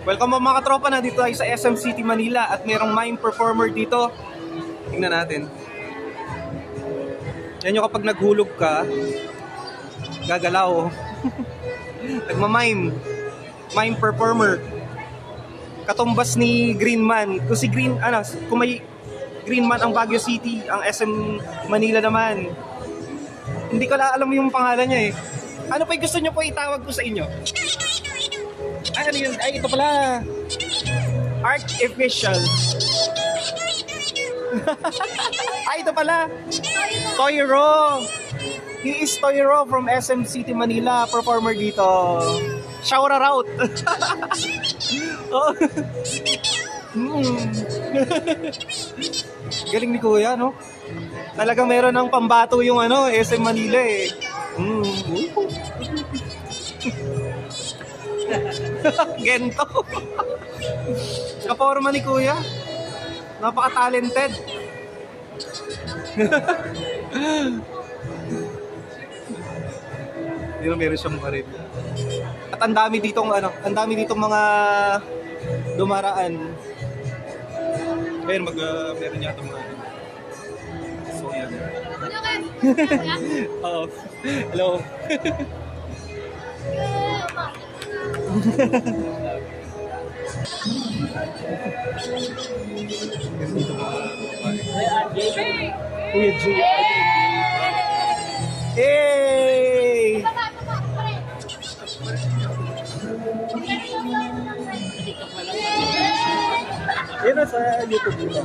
Welcome mga katropa, na dito tayo sa SM City, Manila at merong mime performer dito. Tingnan natin. Yan yung kapag naghulog ka, gagalaw. Nagmamime. Mime performer. Katumbas ni Green Man. Kung si Green, kung may Green Man ang Baguio City, ang SM Manila naman. Hindi ko alam yung pangalan niya eh. Ano pa yung gusto nyo po itawag ko sa inyo? Ay, ano yun? Ay, ito pala. Artificial. Ay, ito pala. Toyro. He is Toyro from SM City, Manila. Performer dito. Shout out. Oh. Galing ni Kuya, no? Talagang meron ng pambato yung SM Manila eh. Gento. Kaporma ni Kuya. Napaka-talented. Hindi na meron siyang parin. At ang dami ditong mga dumaraan. Ayun, meron yata mga so yan. Oo. Hello. Kuya G. Hey! Yan sa YouTube dito.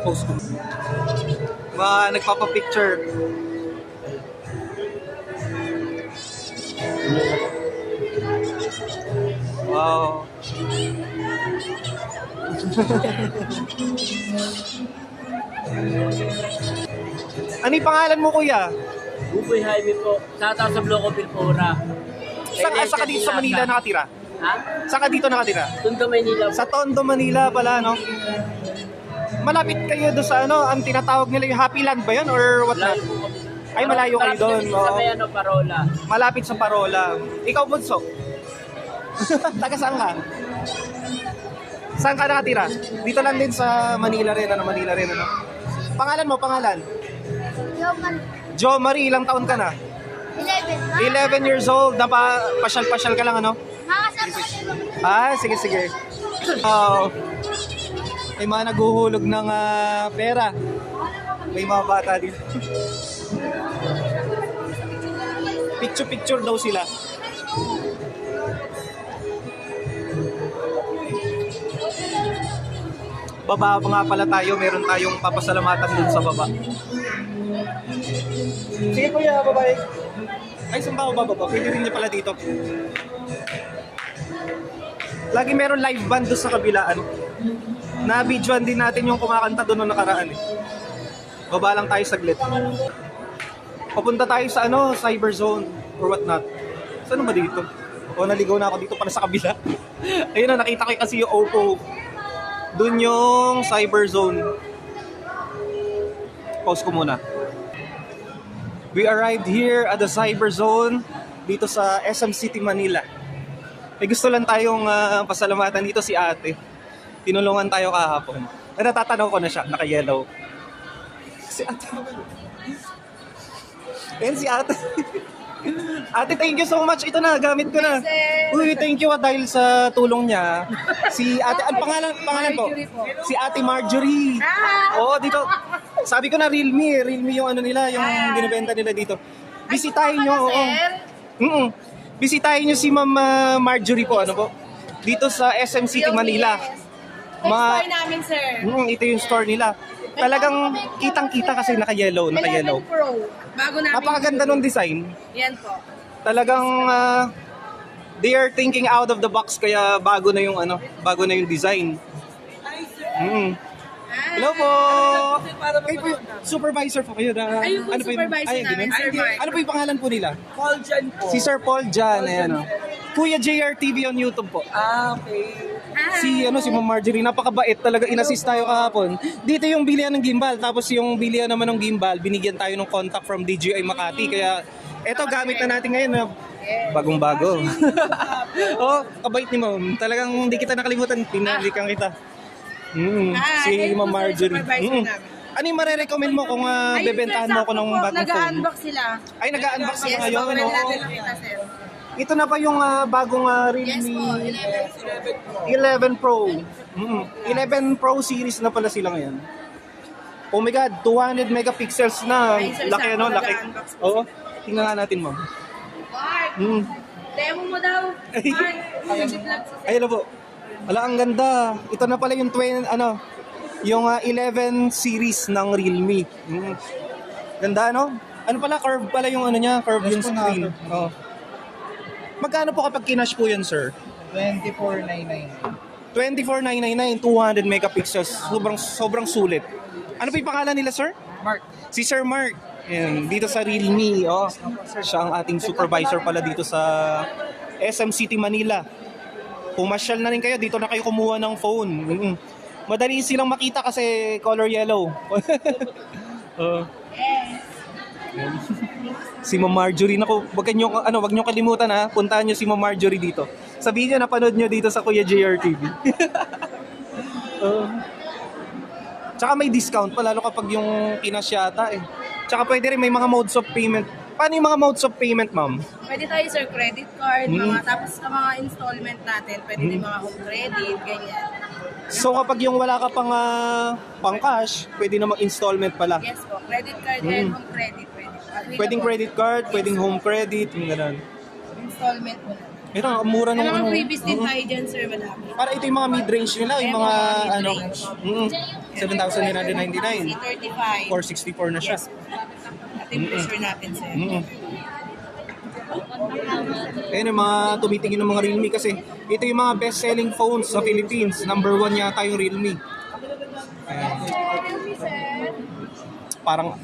Post ko. Nagpapa-picture. Wow. Ano yung pangalan mo, Kuya? Buboy Jaime po. Tataw sa Bloco Pilpura. Saan ka dito sa Manila nakatira? Ha? Saan ka dito nakatira? Tondo, Manila. Sa Tondo, Manila pala, no? Malapit kayo doon sa ang tinatawag nila yung Happy Land ba yun? Or what na? Malayo po kami. Ay, malayo kayo doon. Sa may Parola. Malapit sa Parola. Ikaw, Bunso? Taga saan ka? Saan ka nakatira? Dito lang din sa Manila rin, Manila rin, Pangalan mo, pangalan? Jo Marie, ilang taon ka na? 11 years old, pasyal-pasyal ka lang, sige, sige. May mga naghuhulog ng pera. May mga bata dito. Picture-picture daw sila. Baba nga pala tayo, meron tayong papasalamatan dun sa baba. Sige Kuya, bye-bye. Ay, saan ba ako bababa? Pwede rin niya pala dito. Lagi meron live band doon sa kabilaan. Na-videoan din natin yung kumakanta doon noong nakaraan eh. Baba lang tayo saglit. Papunta tayo sa Cyber Zone or what not. Saan ba dito? O, naligaw na ako dito para sa kabila. Ayun na, nakita ko kasi yung Oppo. Doon yung Cyber Zone. Pause ko muna. We arrived here at the Cyber Zone dito sa SM City, Manila. May gusto lang tayong pasalamatan dito si ate. Tinulungan tayo kahapon. Natatanaw ko na siya, naka-yellow. Si ate. Ayan si ate. Ate, thank you so much. Ito na, gamit ko na. Uy, thank you dahil sa tulong niya. Si ate, ang pangalan po? Si Ate Marjorie. Oo, dito. Sabi ko na Realme yung nila, yung binibenta nila dito. Bisitahin nyo, oo. Bisitahin nyo si Ma'am Marjorie po, dito sa SM City, Manila. Store namin, sir. Ito yung store nila. Talagang kitang-kita kasi naka-yellow. 11 Pro. Bago namin. Napakaganda ng design. Yan po. Talagang they are thinking out of the box kaya bago na yung design. Hello po. Kayo po, supervisor po kayo na. Ayun po, supervisor namin, Sir Mark. Ano po yung pangalan po nila? Paul Jan po. Si Sir Paul Jan, ayan o. Kuya JR TV on YouTube po. Okay. Si Ma'am Marjorie, napakabait talaga. In-assist tayo kahapon. Dito yung bilihan ng gimbal, tapos yung bilihan naman ng gimbal, binigyan tayo ng contact from DJI Makati. Kaya eto gamit na natin ngayon na bagong-bago. Oh, kabait ni Ma'am. Talagang hindi kita nakalimutan, pinalikan kita. Si Ma'am Marjorie. Ano yung marerecommend mo kung bebentahan mo ako ng bagong phone? Nag-unbox sila. Ay, nag-unbox na Yes, ngayon. baka Oo. natin nakita, sir. Ito na pa yung bagong Yes po, Realme 11. 11 Pro. 11 Pro series na pala sila ngayon. Oh my God, 200 megapixels na. Ay, sir, Laki sample laki. nag-unbox po. Oo, tingnan nga natin, Ma'am. Mark, Mm. demo mo daw. Mark, mag-vlog sa Ayun na po. Wala, ang ganda. Ito na pala yung yung 11 series ng Realme. Ganda, no? Ano pala, curve pala yung niya, curve yung screen. Oh. Magkano po kapag kinash po yan, sir? 24,999. 24,999, 200 megapixels. Sobrang sulit. Ano po yung pangalan nila, sir? Mark, Si Sir Mark. Ayan, dito sa Realme. Oh. Siya ang ating supervisor pala dito sa SM City, Manila. Pumasyal na rin kayo. Dito na kayo kumuha ng phone. Madali silang makita kasi color yellow. Si Ma'am Marjorie, naku, wag niyo kalimutan ha. Puntahan niyo si Ma'am Marjorie dito. Sabihin niyo napanood niyo dito sa Kuya JR TV. Tsaka may discount pa lalo kapag yung kinasyata eh. Tsaka pwede rin may mga modes of payment. Paano yung mga modes of payment, ma'am? Pwede tayo, sir, credit card, tapos sa mga installment natin, pwede din mga home credit, ganyan. So kapag yung wala ka pang cash, pwede na mag-installment pala. Yes po, credit card and home credit. Pwedeng credit card, pwedeng home credit, yung ganun. Installment mo na. Pero ang mura ng May mga freebies din tayo dyan, sir, madami. Para ito yung mga mid-range nila, yung mga mid-range. 7,999. C35. 464 na siya. Yes po. At yung brochure natin, sir. Ayun yung mga tumitingin ng mga Realme kasi ito yung mga best-selling phones sa Philippines. Number 1 yata yung Realme. Ayan. Parang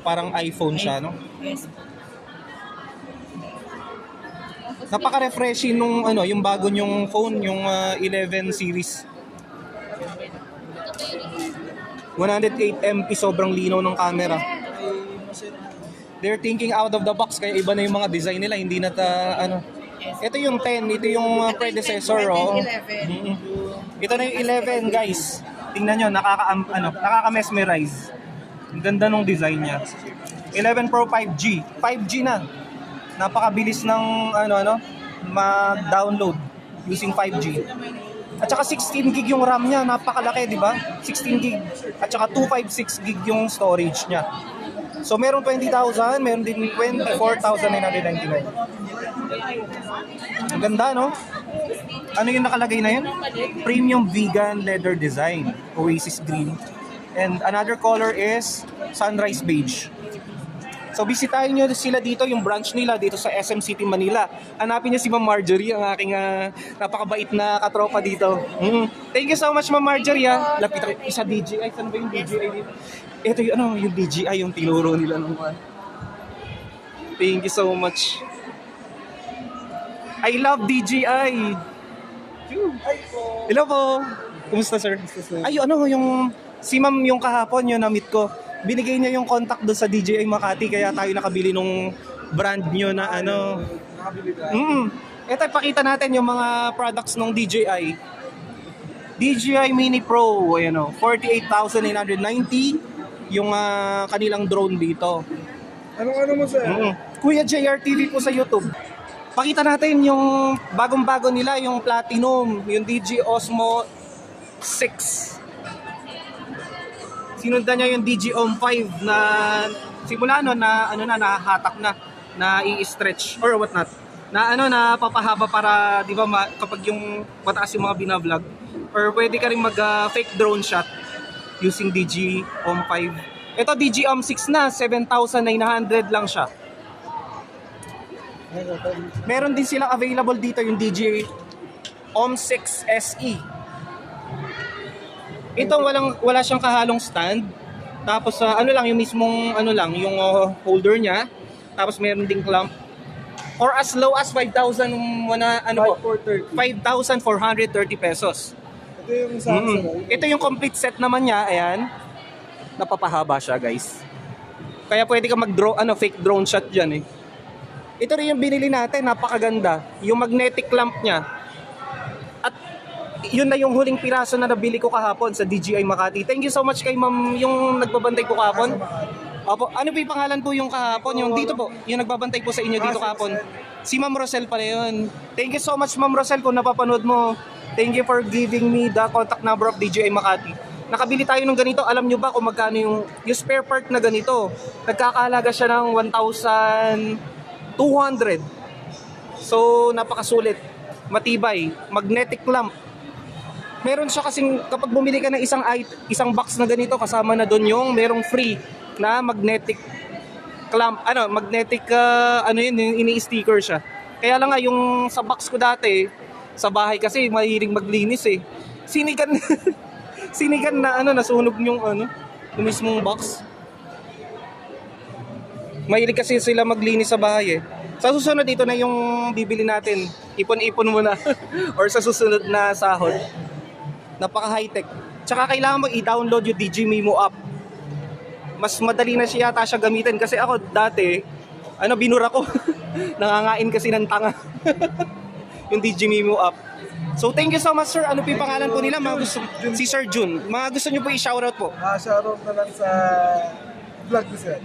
parang iPhone siya, no? Yes po. Napaka-refreshing nung yung bago nyong phone, yung 11 series. 108 MP, sobrang linaw ng camera. They're thinking out of the box kaya iba na yung mga design nila, hindi na Ito yung 10, ito yung predecessor, oh. Ito na yung 11, guys. Tingnan nyo, nakaka-mesmerize. Ang ganda ng design niya. 11 Pro 5G. 5G na. Napakabilis ng mag-download using 5G. At saka 16 gig yung RAM niya, napakalaki, di ba? 16 gig. At saka 256 gig yung storage niya. So merong 20,000, meron din 24,999. Ang ganda, no? Ano yung nakalagay na yun? Premium vegan leather design, Oasis green. And another color is sunrise beige. So bisitahin nyo sila dito, yung branch nila dito sa SM City, Manila. Hanapin nyo si Ma'am Marjorie, ang aking napakabait na katropa dito. Thank you so much, Ma'am Marjorie. Lapit ako isa DJI. Saan ba yung DJI dito? Ito yung DJI, yung tinuro nila naman. Thank you so much. I love DJI. Hello po. Kumusta, sir? Ay, yung si Ma'am yung kahapon, yung na-meet ko. Binigay niya yung contact doon sa DJI Makati kaya tayo nakabili nung brand nyo na Ito, ipakita natin yung mga products ng DJI. DJI Mini Pro, 48,990 yung kanilang drone dito. ano mo sir? Kuya JR TV po sa YouTube. Pakita natin yung bagong-bago nila, yung Platinum, yung DJI Osmo 6. Sinundan niya yung DJI Om 5 na simula nahahatak na i-stretch or what not. Na papahaba para 'di ba kapag yung mataas yung mga bina-vlog or pwede ka ring mag fake drone shot using DJI Om 5. Ito DJI Om 6 na, 7,900 lang siya. Meron din silang available dito yung DJI Om 6 SE. Ito wala siyang kahalong stand. Tapos yung mismong yung holder niya. Tapos meron ding clamp. or as low as 5,000 ano po? 5,430. 5,430 pesos. Ito yung Samsung. Ito yung complete set naman niya, ayan. Napapahaba siya, guys. Kaya pwede ka fake drone shot diyan eh. Ito rin yung binili natin, napakaganda. Yung magnetic lamp niya. At yun na yung huling piraso na nabili ko kahapon sa DJI Makati. Thank you so much kay ma'am yung nagbabantay ko kahapon. Opo, ano po yung pangalan po yung kahapon? Yung dito po, yung nagbabantay po sa inyo dito kahapon. Si Ma'am Rosel pala yun. Thank you so much Ma'am Rosel kung napapanood mo. Thank you for giving me the contact number of DJI Makati. Nakabili tayo ng ganito. Alam nyo ba kung magkano yung spare part na ganito? Nagkakahalaga siya ng 1,200. So, napakasulit. Matibay. Magnetic lamp. Meron siya kasing kapag bumili ka ng isang box na ganito, kasama na doon yung merong free na magnetic clamp, magnetic yun, ini-sticker siya. Kaya lang nga yung sa box ko dati, sa bahay kasi mahilig maglinis eh. Sinigan sinigan na nasunog yung yung mismong box. Mahilig kasi sila maglinis sa bahay eh. Sa susunod dito na yung bibili natin. Ipon-ipon muna or sa susunod na sahod. Napaka high-tech. Tsaka kailangan mo i-download yung DJI Mimo app. Mas madali na siya yata siya gamitin kasi ako dati binura ko. Nangangain kasi ng tanga. Yung DJI Mimo app. So thank you so much sir. Ano po yung pangalan po nila? Si Sir Jun. Mga gusto nyo po i-shoutout po. Shoutout na lang sa vlog ko sir.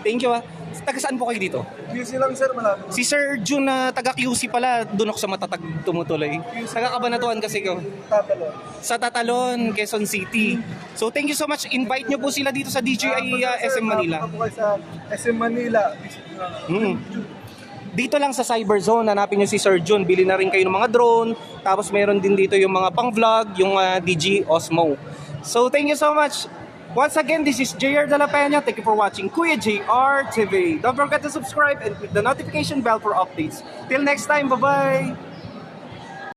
Thank you Taga saan po kayo dito? QC lang sir, malapit. Si Sir Jun na taga QC pala, doon ako sa Matatag tumutuloy. Taga Cabanatuan kasi ko. Tatalon. Sa Tatalon, Quezon City. So thank you so much. Invite nyo po sila dito sa DJI SM Manila. Punta po kayo sa SM Manila. Dito lang sa Cyberzone, hanapin nyo si Sir Jun. Bili na rin kayo ng mga drone. Tapos meron din dito yung mga pang-vlog, yung DJI Osmo. So thank you so much. Once again, this is JR De La Peña. Thank you for watching Kuya JR TV. Don't forget to subscribe and click the notification bell for updates. Till next time, bye-bye!